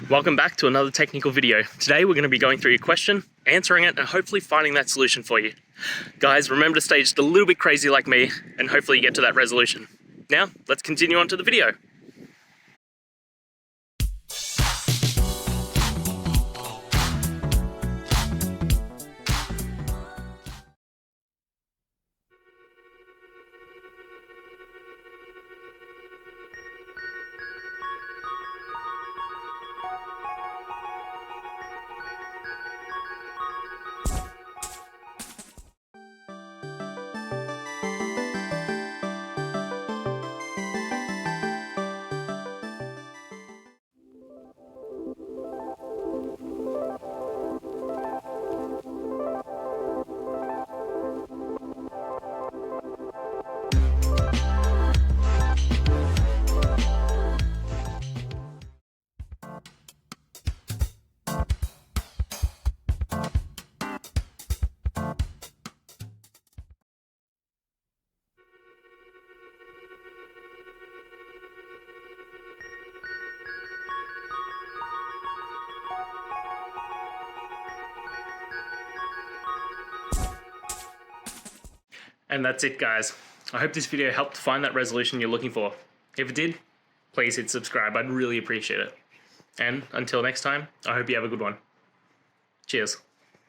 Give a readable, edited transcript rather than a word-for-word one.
Welcome back to another technical video. Today we're going to be going through your question, answering it, and hopefully finding that solution for you. Guys, remember to stay just a little bit crazy like me, and hopefully you get to that resolution. Now, let's continue on to the video. And that's it, guys. I hope this video helped find that resolution you're looking for. If it did, please hit subscribe. I'd really appreciate it. And until next time, I hope you have a good one. Cheers.